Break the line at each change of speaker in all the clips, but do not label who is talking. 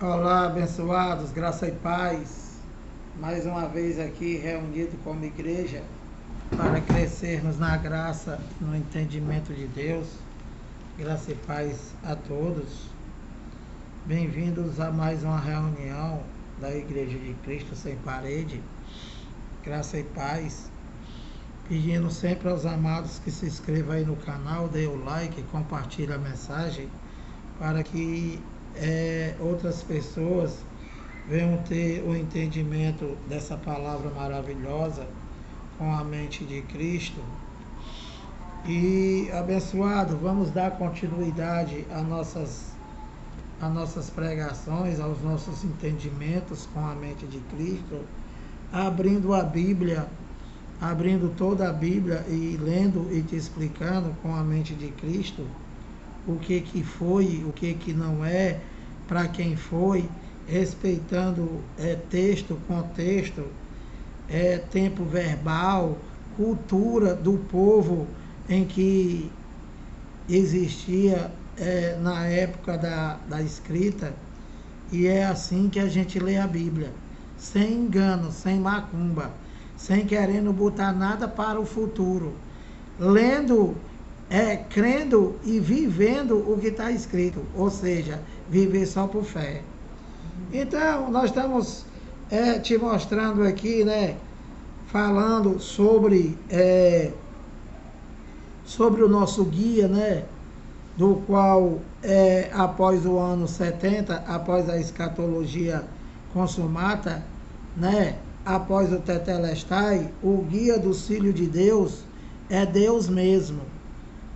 Olá, abençoados, graça e paz. Mais uma vez aqui reunido como igreja para crescermos na graça, no entendimento de Deus. Graça e paz a todos. Bem-vindos a mais uma reunião da Igreja de Cristo Sem Parede. Graça e paz. Pedindo sempre aos amados que se inscrevam aí no canal, dê o like, compartilhe a mensagem para que outras pessoas venham ter o entendimento dessa palavra maravilhosa com a mente de Cristo. E abençoado, vamos dar continuidade às nossas pregações, aos nossos entendimentos com a mente de Cristo, abrindo a Bíblia, abrindo toda a Bíblia e lendo e te explicando com a mente de Cristo o que foi, o que não é, para quem foi, respeitando texto, contexto, tempo verbal, cultura do povo em que existia na época da escrita. E é assim que a gente lê a Bíblia, sem engano, sem macumba, sem querendo botar nada para o futuro, lendo, crendo e vivendo o que está escrito, ou seja, viver só por fé. Então, nós estamos te mostrando aqui, né, falando sobre o nosso guia, né, do qual, após o ano 70, após a escatologia consumata, né, após o Tetelestai, o guia do Filho de Deus é Deus mesmo.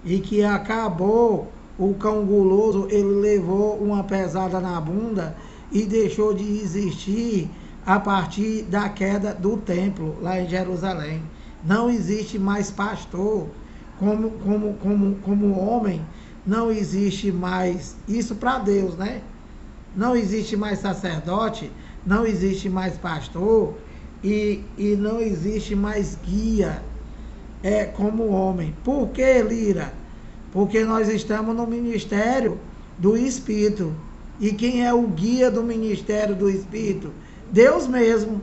E que acabou, o cão guloso, ele levou uma pesada na bunda e deixou de existir a partir da queda do templo lá em Jerusalém. Não existe mais pastor como homem, não existe mais, isso para Deus, né? Não existe mais sacerdote, não existe mais pastor e não existe mais guia como homem. Por que, Lira? Porque nós estamos no ministério do Espírito. E quem é o guia do ministério do Espírito? Deus mesmo.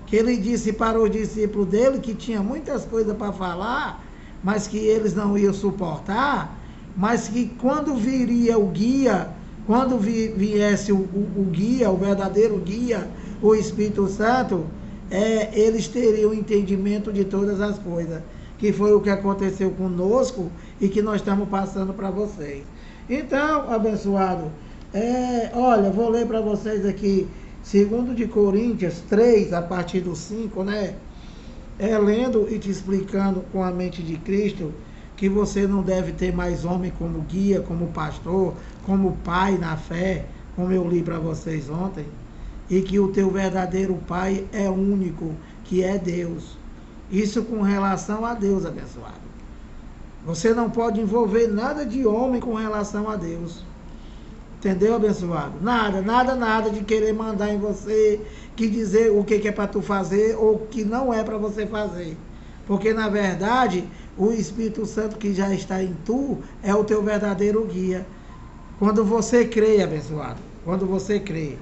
Que ele disse para os discípulos dele que tinha muitas coisas para falar, mas que eles não iam suportar, mas que quando viria o guia, quando viesse o guia, o verdadeiro guia, o Espírito Santo, eles teriam entendimento de todas as coisas, que foi o que aconteceu conosco e que nós estamos passando para vocês. Então, abençoado, olha, vou ler para vocês aqui, 2 de Coríntios 3, a partir do 5, né? Lendo e te explicando com a mente de Cristo, que você não deve ter mais homem como guia, como pastor, como pai na fé, como eu li para vocês ontem. E que o teu verdadeiro pai é único, que é Deus. Isso com relação a Deus, abençoado. Você não pode envolver nada de homem com relação a Deus. Entendeu, abençoado? Nada de querer mandar em você, que dizer o que é para tu fazer ou o que não é para você fazer. Porque, na verdade, o Espírito Santo que já está em tu é o teu verdadeiro guia. Quando você crê, abençoado, quando você crê.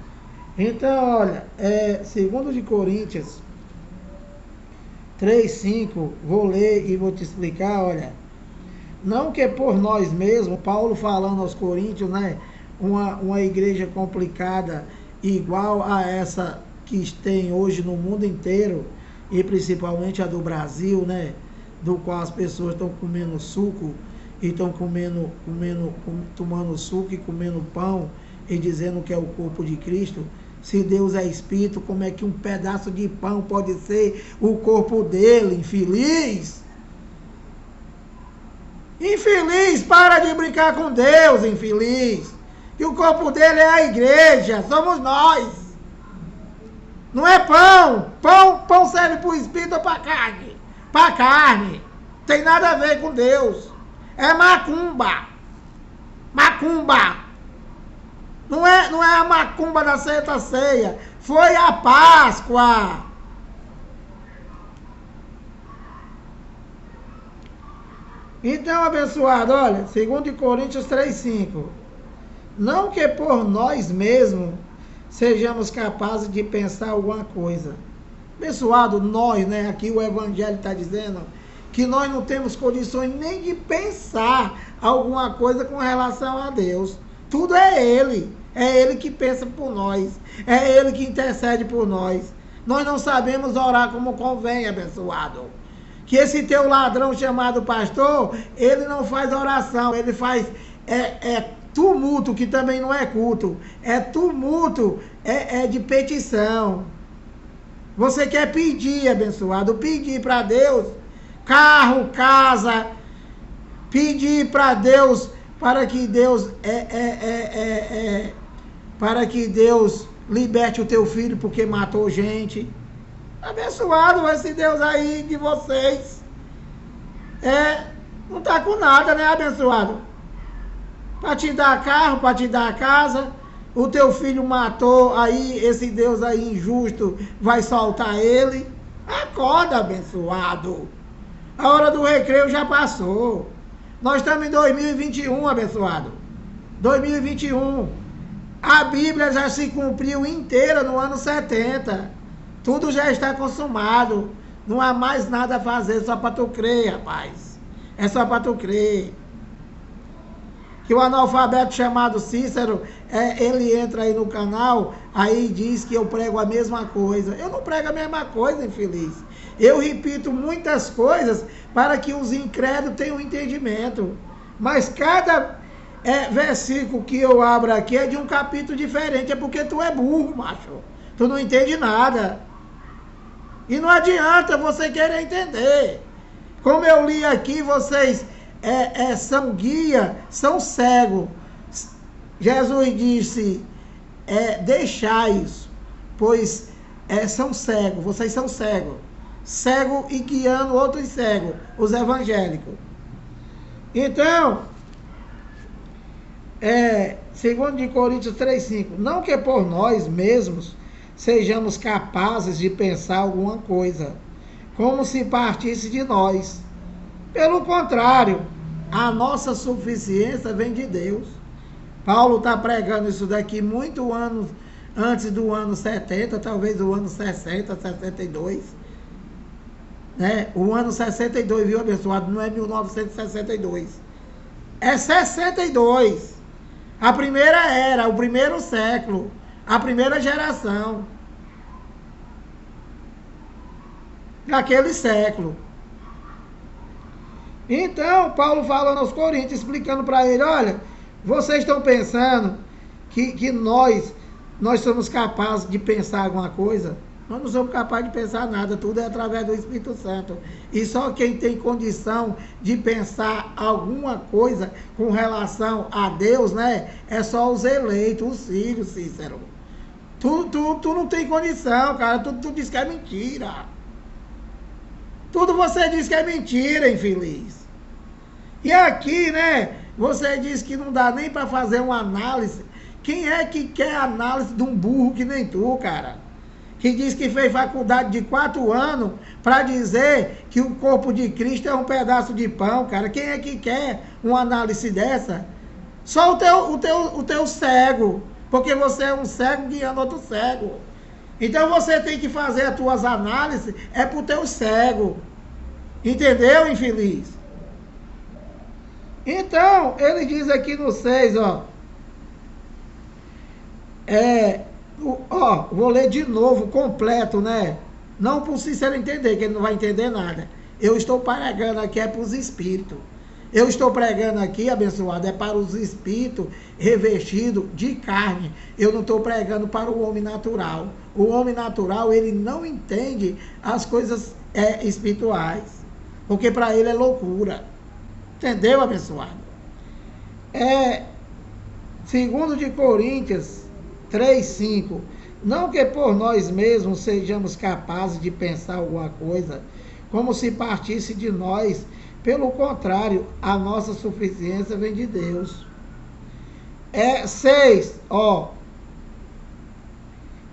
Então, olha, 2 de Coríntios 3:5, vou ler e vou te explicar, olha. Não que por nós mesmos, Paulo falando aos Coríntios, né, uma igreja complicada, igual a essa que tem hoje no mundo inteiro, e principalmente a do Brasil, né, do qual as pessoas estão comendo suco, e estão tomando suco e comendo pão, e dizendo que é o corpo de Cristo. Se Deus é Espírito, como é que um pedaço de pão pode ser o corpo dele? Infeliz! Infeliz, para de brincar com Deus, infeliz! Que o corpo dele é a igreja, somos nós! Não é pão! Pão serve para o Espírito ou para a carne? Para a carne! Tem nada a ver com Deus! É macumba! Macumba! Não é a macumba da Santa Ceia, foi a Páscoa. Então, abençoado, olha, 2 Coríntios 3:5. Não que por nós mesmos sejamos capazes de pensar alguma coisa. Abençoado, nós, né? Aqui o Evangelho está dizendo que nós não temos condições nem de pensar alguma coisa com relação a Deus. Tudo é Ele. É Ele que pensa por nós. É Ele que intercede por nós. Nós não sabemos orar como convém, abençoado. Que esse teu ladrão chamado pastor, ele não faz oração, ele faz tumulto, que também não é culto. É tumulto, é de petição. Você quer pedir, abençoado, pedir para Deus carro, casa, pedir para Deus, para que Deus para que Deus liberte o teu filho porque matou gente. Abençoado esse Deus aí de vocês. Não está com nada, né, abençoado? Para te dar carro, para te dar casa, o teu filho matou, aí esse Deus aí injusto vai soltar ele. Acorda, abençoado. A hora do recreio já passou. Nós estamos em 2021, abençoado. 2021. A Bíblia já se cumpriu inteira no ano 70. Tudo já está consumado. Não há mais nada a fazer, só para tu crer, rapaz. É só para tu crer. Que o analfabeto chamado Cícero, ele entra aí no canal, aí diz que eu prego a mesma coisa. Eu não prego a mesma coisa, infeliz. Eu repito muitas coisas para que os incrédulos tenham entendimento. Mas cada versículo que eu abro aqui é de um capítulo diferente. É porque tu é burro, macho. Tu não entende nada. E não adianta você querer entender. Como eu li aqui, vocês são guia, são cegos. Jesus disse, deixai-os, pois são cegos, vocês são cegos. Cego e guiando outros cegos, os evangélicos. Então, 2 Coríntios 3,5, não que por nós mesmos sejamos capazes de pensar alguma coisa, como se partisse de nós. Pelo contrário, a nossa suficiência vem de Deus. Paulo está pregando isso daqui muito anos antes do ano 70, talvez o ano 60, 62. Né? O ano 62, viu, abençoado? Não é 1962. É 62. A primeira era, o primeiro século, a primeira geração daquele século. Então, Paulo falando aos Coríntios, explicando para ele, olha, vocês estão pensando que nós somos capazes de pensar alguma coisa? Nós não somos capazes de pensar nada, tudo é através do Espírito Santo. E só quem tem condição de pensar alguma coisa com relação a Deus, né? É só os eleitos, os filhos, Cícero. Tu não tem condição, cara, tu diz que é mentira. Tudo você diz que é mentira, infeliz. E aqui, né, você diz que não dá nem para fazer uma análise. Quem é que quer análise de um burro que nem tu, cara? Que diz que fez faculdade de 4 anos para dizer que o corpo de Cristo é um pedaço de pão, cara. Quem é que quer uma análise dessa? Só o teu cego, porque você é um cego guiando outro cego. Então você tem que fazer as tuas análises pro teu cego. Entendeu, infeliz? Então, ele diz aqui no 6, ó. Vou ler de novo, completo, né? Não por Cícero entender, que ele não vai entender nada. Eu estou pregando aqui, para os espíritos. Eu estou pregando aqui, abençoado, para os espíritos revestidos de carne. Eu não estou pregando para o homem natural. O homem natural, ele não entende as coisas espirituais. Porque para ele é loucura. Entendeu, abençoado? 2 Coríntios 3,5. Não que por nós mesmos sejamos capazes de pensar alguma coisa, como se partisse de nós. Pelo contrário, a nossa suficiência vem de Deus. 6, ó.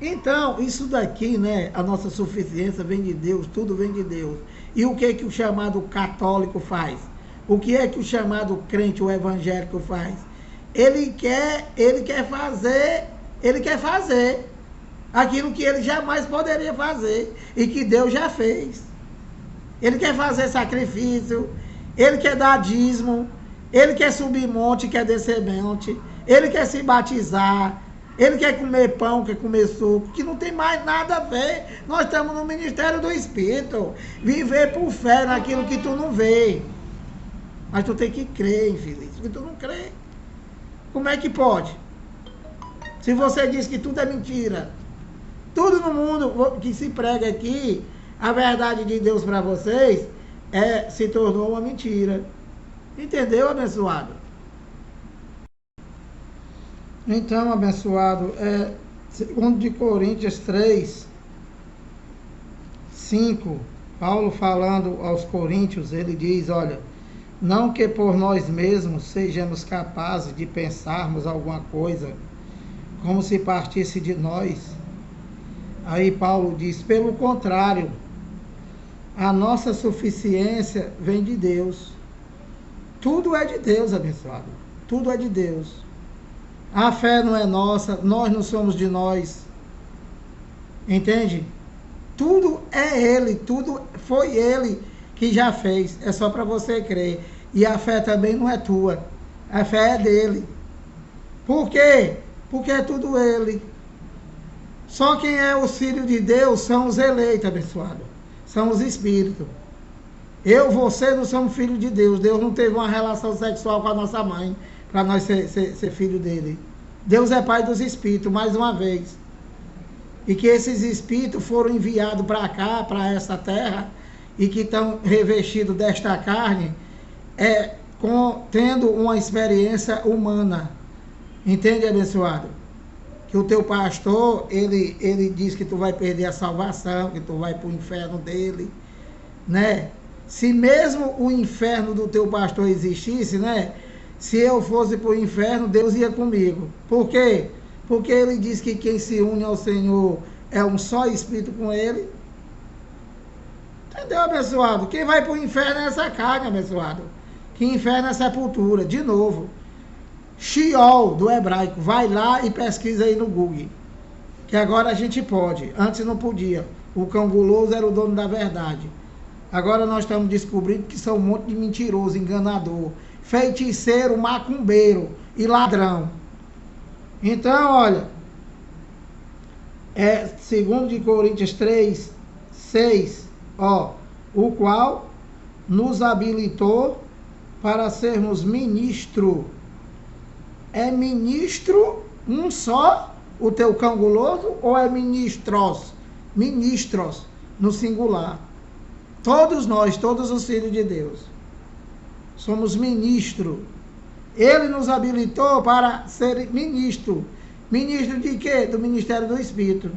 Então, isso daqui, né? A nossa suficiência vem de Deus, tudo vem de Deus. E o que é que o chamado católico faz? O que é que o chamado crente, o evangélico faz? ele quer fazer aquilo que ele jamais poderia fazer e que Deus já fez. Ele quer fazer sacrifício, ele quer dar dízimo, ele quer subir monte, quer descer monte, ele quer se batizar, ele quer comer pão, quer comer suco, que não tem mais nada a ver. Nós estamos no ministério do Espírito. Viver por fé naquilo que tu não vê. Mas tu tem que crer, infeliz, porque tu não crê. Como é que pode? Se você diz que tudo é mentira, tudo no mundo que se prega aqui, a verdade de Deus para vocês, se tornou uma mentira. Entendeu, abençoado? Então, abençoado, 2 Coríntios 3, 5, Paulo falando aos coríntios, ele diz, olha, não que por nós mesmos sejamos capazes de pensarmos alguma coisa, como se partisse de nós. Aí Paulo diz, pelo contrário, a nossa suficiência vem de Deus. Tudo é de Deus, abençoado. Tudo é de Deus. A fé não é nossa, nós não somos de nós. Entende? Tudo é Ele, tudo foi Ele que já fez. É só para você crer. E a fé também não é tua. A fé é dele. Por quê? Porque é tudo Ele. Só quem é os filhos de Deus são os eleitos, abençoados. São os espíritos. Eu, você não somos filhos de Deus. Deus não teve uma relação sexual com a nossa mãe para nós ser filho dele. Deus é pai dos espíritos, mais uma vez. E que esses espíritos foram enviados para cá, para essa terra, e que estão revestidos desta carne, tendo uma experiência humana. Entende, abençoado? Que o teu pastor, ele diz que tu vai perder a salvação, que tu vai para o inferno dele, né? Se mesmo o inferno do teu pastor existisse, né? Se eu fosse para o inferno, Deus ia comigo. Por quê? Porque ele diz que quem se une ao Senhor é um só espírito com ele. Entendeu, abençoado? Quem vai para o inferno é essa carne, abençoado. Que inferno é sepultura. De novo. Sheol, do hebraico. Vai lá e pesquisa aí no Google. Que agora a gente pode. Antes não podia. O cão guloso era o dono da verdade. Agora nós estamos descobrindo que são um monte de mentiroso, enganador, feiticeiro, macumbeiro e ladrão. Então, olha, 2 Coríntios 3, 6, o qual nos habilitou para sermos ministro. É ministro um só, o teu cão guloso, ou é ministros? Ministros, no singular. Todos nós, todos os filhos de Deus, somos ministro. Ele nos habilitou para ser ministro. Ministro de quê? Do Ministério do Espírito.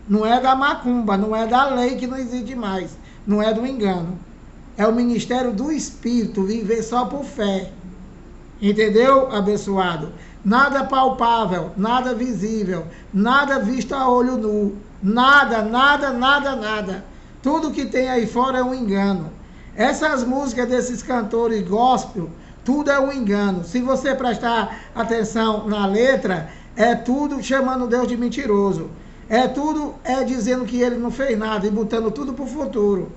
Não é da macumba, não é da lei que não existe mais, não é do engano. É o Ministério do Espírito, viver só por fé. Entendeu, abençoado? Nada palpável, nada visível, nada visto a olho nu. Nada, nada, nada, nada. Tudo que tem aí fora é um engano. Essas músicas desses cantores gospel, tudo é um engano. Se você prestar atenção na letra, é tudo chamando Deus de mentiroso. Tudo dizendo que ele não fez nada e botando tudo para o futuro.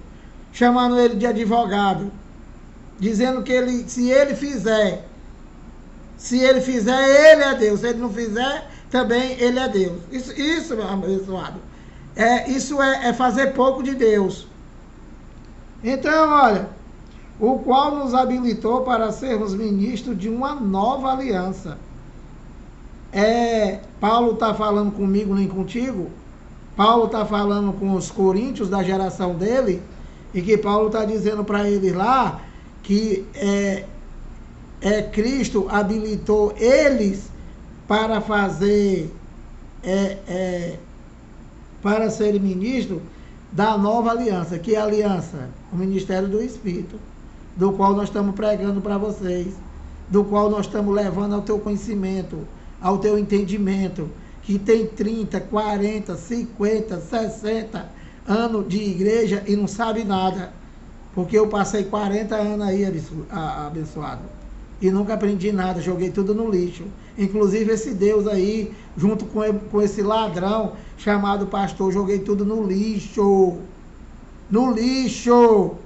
Chamando ele de advogado. Dizendo que se ele fizer, ele é Deus. Se ele não fizer, também ele é Deus. Isso, meu abençoado. Isso é fazer pouco de Deus. Então, olha, o qual nos habilitou para sermos ministros de uma nova aliança. Paulo está falando comigo, nem contigo. Paulo está falando com os coríntios da geração dele, e que Paulo está dizendo para eles lá que Cristo habilitou eles para fazer para ser ministro da nova aliança. Que aliança? O Ministério do Espírito, do qual nós estamos pregando para vocês, do qual nós estamos levando ao teu conhecimento, ao teu entendimento, que tem 30, 40, 50, 60 anos de igreja e não sabe nada, porque eu passei 40 anos aí, abençoado. e nunca aprendi nada, joguei tudo no lixo. Inclusive esse Deus aí, junto com esse ladrão chamado pastor, joguei tudo no lixo. No lixo.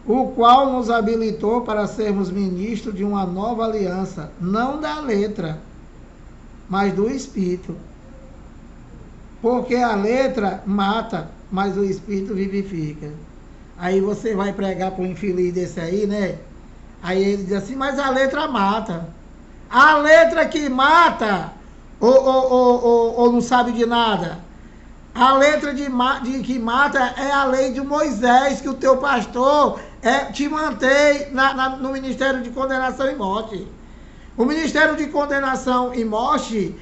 O qual nos habilitou para sermos ministros de uma nova aliança, não da letra, mas do Espírito. Porque a letra mata, mas o Espírito vivifica. Aí você vai pregar para o infeliz desse aí, né? Aí ele diz assim, mas a letra mata. A letra que mata, ou não sabe de nada. A letra que mata é a lei de Moisés, que o teu pastor te mantém no ministério de condenação e morte. O ministério de condenação e morte,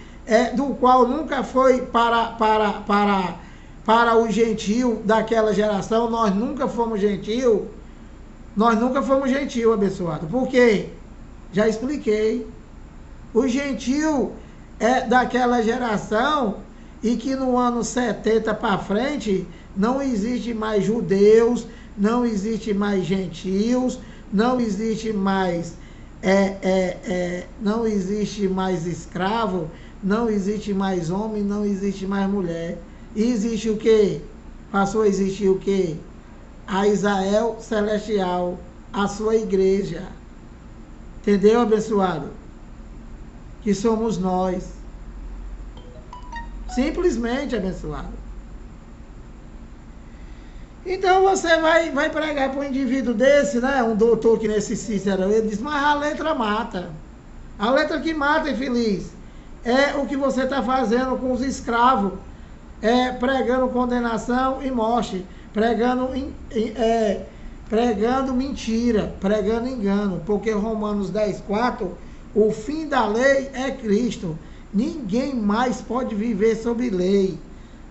do qual nunca foi para o gentio daquela geração, nós nunca fomos gentil. Nós nunca fomos gentil, abençoado. Por quê? Já expliquei. O gentil é daquela geração e que no ano 70 para frente não existe mais judeus, não existe mais gentios, não existe mais não existe mais escravo, não existe mais homem, não existe mais mulher. E existe o quê? Passou a existir o quê? A Israel celestial, a sua igreja. Entendeu, abençoado? Que somos nós. Simplesmente, abençoado. Então você vai pregar para um indivíduo desse, né? Um doutor que nesse Cícero, ele diz, mas a letra mata. A letra que mata, infeliz, é o que você está fazendo com os escravos. Pregando condenação e morte. Pregando mentira, pregando engano. Porque Romanos 10:4, o fim da lei é Cristo. Ninguém mais pode viver sob lei.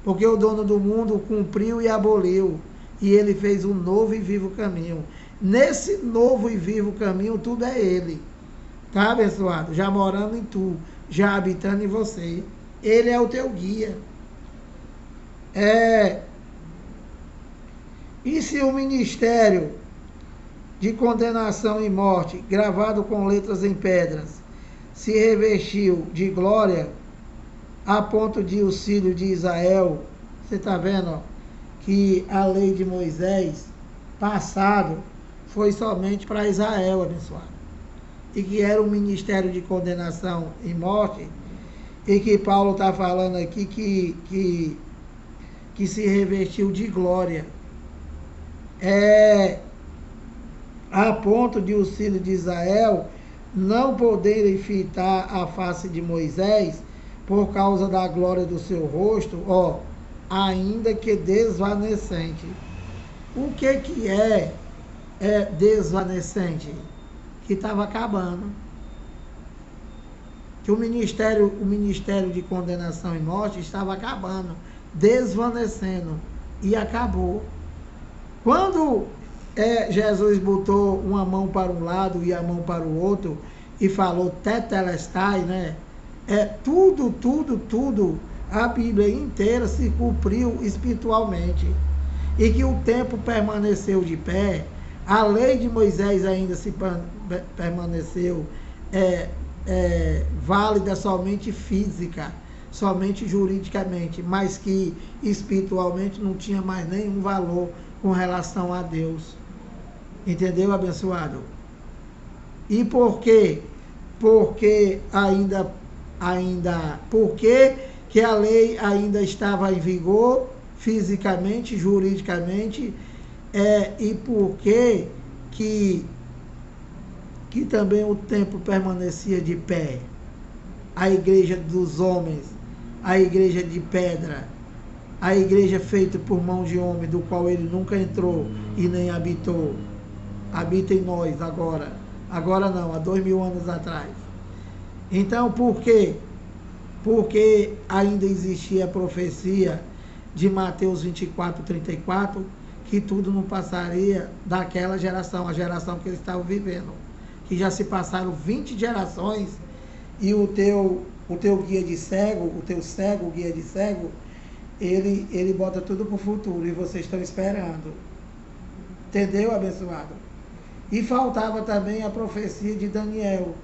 Porque o dono do mundo cumpriu e aboliu. E ele fez um novo e vivo caminho. Nesse novo e vivo caminho, tudo é ele. Tá, abençoado? Já morando em tu, já habitando em você. Ele é o teu guia. E se o ministério de condenação e morte, gravado com letras em pedras, se revestiu de glória, a ponto de os filhos de Israel, você está vendo, ó, que a lei de Moisés, passado, foi somente para Israel, abençoado. E que era um ministério de condenação e morte, e que Paulo está falando aqui que se revestiu de glória. A ponto de os filhos de Israel não poderem fitar a face de Moisés por causa da glória do seu rosto, ainda que desvanecente. O que é desvanecente? Que estava acabando. Que o ministério de condenação e morte estava acabando, desvanecendo, e acabou. Quando Jesus botou uma mão para um lado e a mão para o outro e falou tetelestai, né? Tudo, a Bíblia inteira se cumpriu espiritualmente. E que o tempo permaneceu de pé, a lei de Moisés ainda se permaneceu válida somente física, somente juridicamente, mas que espiritualmente não tinha mais nenhum valor com relação a Deus. Entendeu, abençoado? E por quê? Porque que a lei ainda estava em vigor fisicamente, juridicamente, e porque que também o templo permanecia de pé. A igreja dos homens, a igreja de pedra, a igreja feita por mão de homem, do qual ele nunca entrou e nem habitou, habita em nós agora. Agora não, há 2000 anos atrás. Então, por quê? Porque ainda existia a profecia de Mateus 24:34, que tudo não passaria daquela geração, a geração que eles estavam vivendo. Que já se passaram 20 gerações e o teu guia de cego, o teu cego, guia de cego, ele bota tudo para o futuro e vocês estão esperando. Entendeu, abençoado? E faltava também a profecia de Daniel.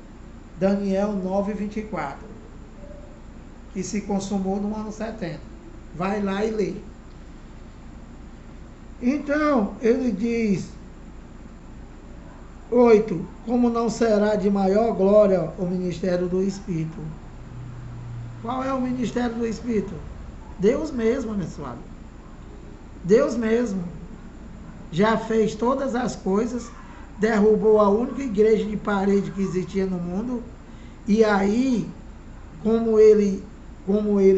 Daniel 9:24. Que se consumou no ano 70. Vai lá e lê. Então, ele diz, 8. Como não será de maior glória o ministério do Espírito? Qual é o ministério do Espírito? Deus mesmo, abençoado. Deus mesmo. Já fez todas as coisas, derrubou a única igreja de parede que existia no mundo, e aí, como ele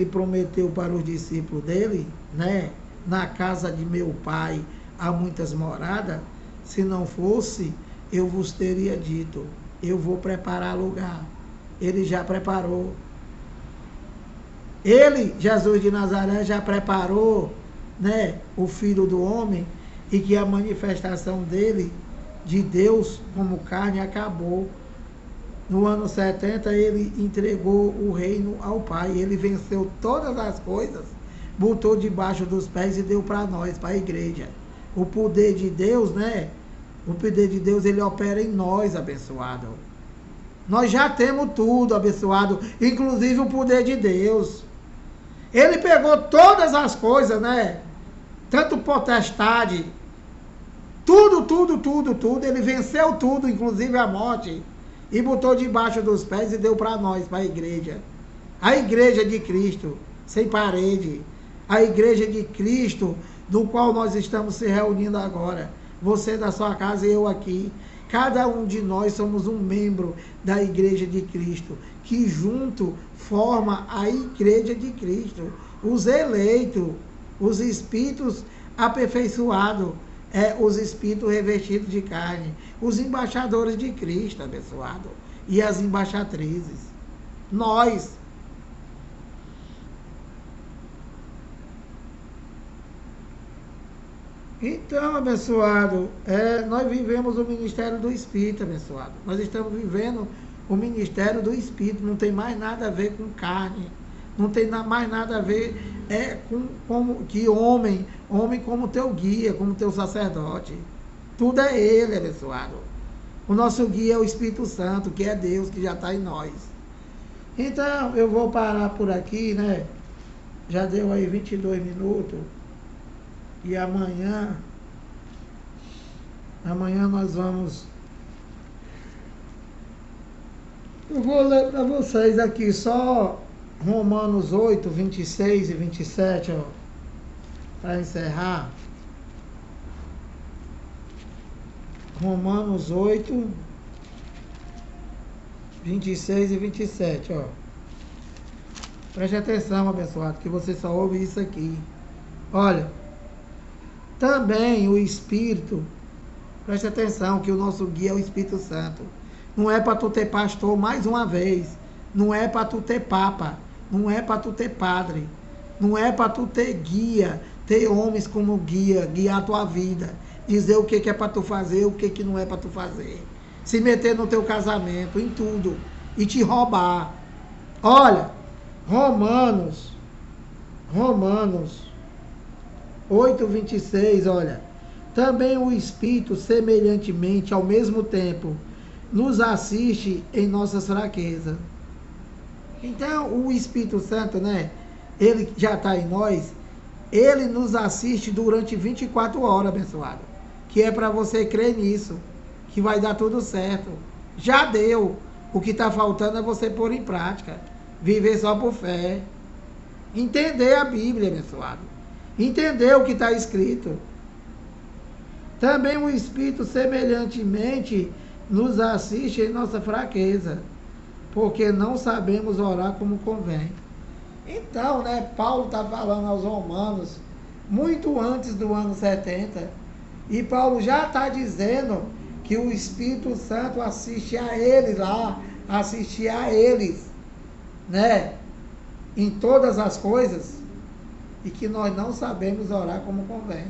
prometeu para os discípulos dele, né? Na casa de meu pai há muitas moradas, se não fosse, eu vos teria dito, eu vou preparar lugar. Ele já preparou. Ele, Jesus de Nazaré, já preparou, né, o Filho do Homem, e que a manifestação dele, de Deus como carne, acabou. No ano 70, ele entregou o reino ao Pai. Ele venceu todas as coisas, botou debaixo dos pés e deu para nós, para a igreja. O poder de Deus, né? O poder de Deus, ele opera em nós, abençoado. Nós já temos tudo, abençoado, inclusive o poder de Deus. Ele pegou todas as coisas, né? Tanto potestade, tudo. Ele venceu tudo, inclusive a morte. E botou debaixo dos pés e deu para nós, para a igreja. A igreja de Cristo, sem parede. A igreja de Cristo, do qual nós estamos se reunindo agora. Você da sua casa e eu aqui. Cada um de nós somos um membro da igreja de Cristo, que junto forma a igreja de Cristo. Os eleitos, os espíritos aperfeiçoados, os espíritos revestidos de carne, os embaixadores de Cristo, abençoado, e as embaixatrizes. Nós. Então, abençoado, nós vivemos o ministério do Espírito, abençoado. Nós estamos vivendo o ministério do Espírito, não tem mais nada a ver com carne, não tem mais nada a ver que homem como teu guia, como teu sacerdote. Tudo é ele, abençoado. O nosso guia é o Espírito Santo, que é Deus, que já está em nós. Então, eu vou parar por aqui, né? Já deu aí 22 minutos. E amanhã nós vamos... Eu vou ler para vocês aqui só Romanos 8, 26 e 27, ó, para encerrar. Romanos 8, 26 e 27, ó. Preste atenção, abençoado, que você só ouve isso aqui. Olha, também o Espírito, preste atenção, que o nosso guia é o Espírito Santo. Não é para tu ter pastor mais uma vez, não é para tu ter papa, não é para tu ter padre, não é para tu ter guia, ter homens como guia, guiar a tua vida, dizer o que é para tu fazer, o que não é para tu fazer, se meter no teu casamento, em tudo, e te roubar. Olha, Romanos 8:26, olha. Também o Espírito, semelhantemente, ao mesmo tempo, nos assiste em nossas fraquezas. Então, o Espírito Santo, né? Ele já está em nós. Ele nos assiste durante 24 horas, abençoado. Que é para você crer nisso. Que vai dar tudo certo. Já deu. O que está faltando é você pôr em prática. Viver só por fé. Entender a Bíblia, abençoado. Entender o que está escrito. Também o Espírito, semelhantemente, nos assiste em nossa fraqueza, porque não sabemos orar como convém. Então, né, Paulo está falando aos romanos, muito antes do ano 70, e Paulo já está dizendo que o Espírito Santo assiste a eles lá, assiste a eles, né, em todas as coisas, e que nós não sabemos orar como convém.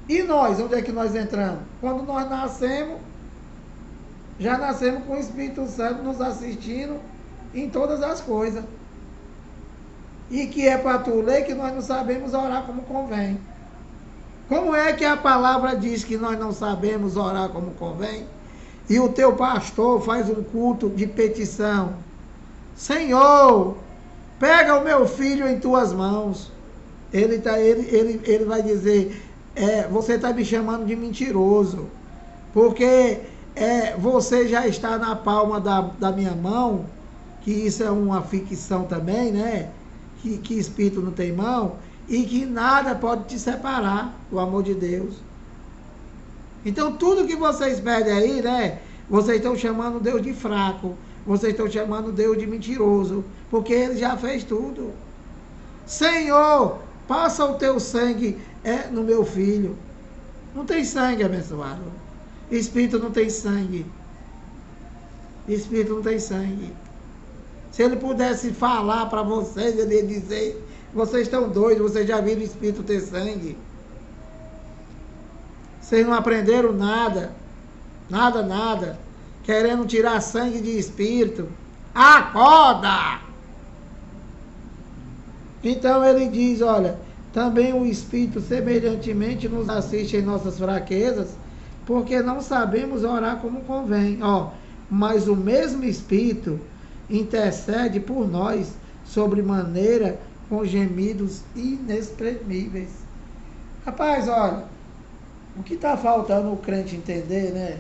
E nós, onde é que nós entramos? Quando nós nascemos, já nascemos com o Espírito Santo nos assistindo em todas as coisas. E que é para tu ler que nós não sabemos orar como convém. Como é que a palavra diz que nós não sabemos orar como convém? E o teu pastor faz um culto de petição. Senhor, pega o meu filho em tuas mãos. Ele vai dizer, você está me chamando de mentiroso, porque você já está na palma da minha mão, que isso é uma ficção também, né? Que espírito não tem mão, e que nada pode te separar do amor de Deus. Então tudo que vocês pedem aí, né? Vocês estão chamando Deus de fraco, vocês estão chamando Deus de mentiroso, porque Ele já fez tudo. Senhor, passa o teu sangue no meu filho. Não tem sangue, abençoado. Espírito não tem sangue. Espírito não tem sangue. Se ele pudesse falar para vocês, ele ia dizer, vocês estão doidos, vocês já viram o Espírito ter sangue. Vocês não aprenderam nada. Nada. Querendo tirar sangue de Espírito. Acorda! Então ele diz, olha, também o Espírito semelhantemente nos assiste em nossas fraquezas, porque não sabemos orar como convém. Mas o mesmo Espírito intercede por nós sobremaneira com gemidos inexprimíveis. Rapaz, olha, o que está faltando o crente entender, né?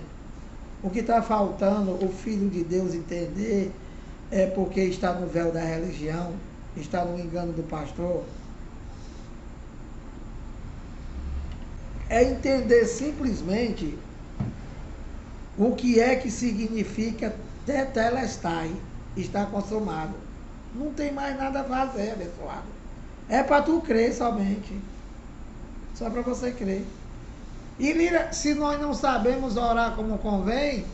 O que está faltando o Filho de Deus entender é porque está no véu da religião, está no engano do pastor. É entender simplesmente o que é que significa tetelestai, está consumado. Não tem mais nada a fazer, abençoado. É para tu crer somente. Só para você crer. E Lira, se nós não sabemos orar como convém,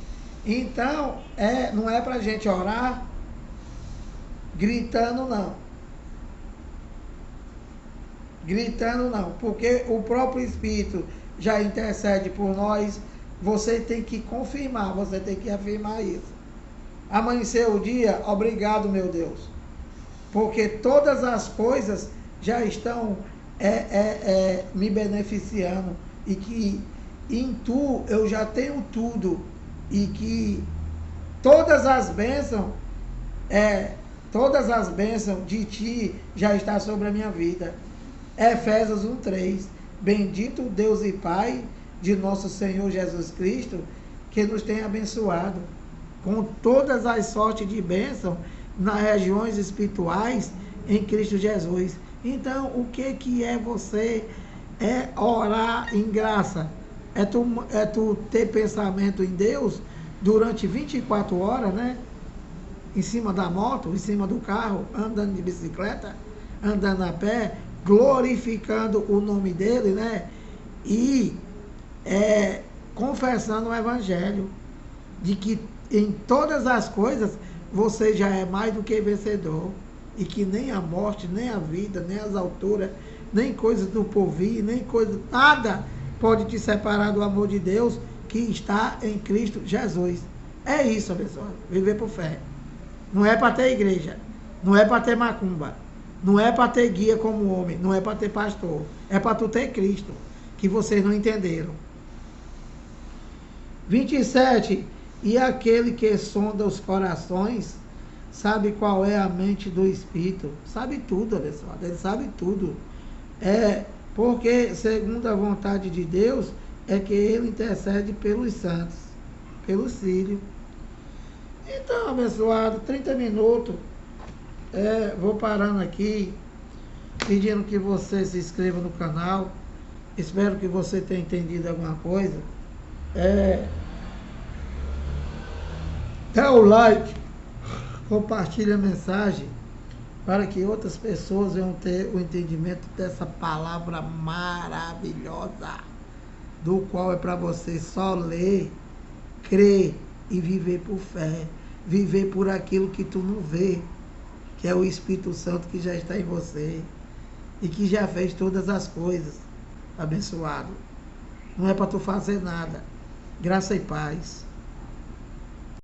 então não é para a gente orar gritando não. Gritando não, porque o próprio Espírito já intercede por nós. Você tem que confirmar, você tem que afirmar isso. Amanheceu o dia, obrigado, meu Deus, porque todas as coisas já estão me beneficiando, e que em tu eu já tenho tudo, e que todas as bênçãos de ti já está sobre a minha vida. Efésios 1:3. Bendito Deus e Pai de nosso Senhor Jesus Cristo, que nos tem abençoado com todas as sortes de bênção nas regiões espirituais em Cristo Jesus. Então, o que é você orar em graça? É tu ter pensamento em Deus durante 24 horas, né? Em cima da moto, em cima do carro, andando de bicicleta, andando a pé, glorificando o nome dele, né? E confessando o Evangelho, de que em todas as coisas você já é mais do que vencedor, e que nem a morte, nem a vida, nem as alturas, nem coisas do porvir, nem coisa, nada pode te separar do amor de Deus que está em Cristo Jesus. É isso, abençoado. Viver por fé. Não é para ter igreja, não é para ter macumba, não é para ter guia como homem, não é para ter pastor, é para tu ter Cristo, que vocês não entenderam. 27. E aquele que sonda os corações sabe qual é a mente do Espírito. Sabe tudo, abençoado. Ele sabe tudo. Porque, segundo a vontade de Deus, é que ele intercede pelos santos, pelos filhos. Então, abençoado, 30 minutos. Vou parando aqui, pedindo que você se inscreva no canal. Espero que você tenha entendido alguma coisa. Dá o like, compartilhe a mensagem, para que outras pessoas venham ter o entendimento dessa palavra maravilhosa, do qual é para você só ler, crer e viver por fé, viver por aquilo que tu não vê, que é o Espírito Santo que já está em você e que já fez todas as coisas. Abençoado. Não é para tu fazer nada. Graça e paz.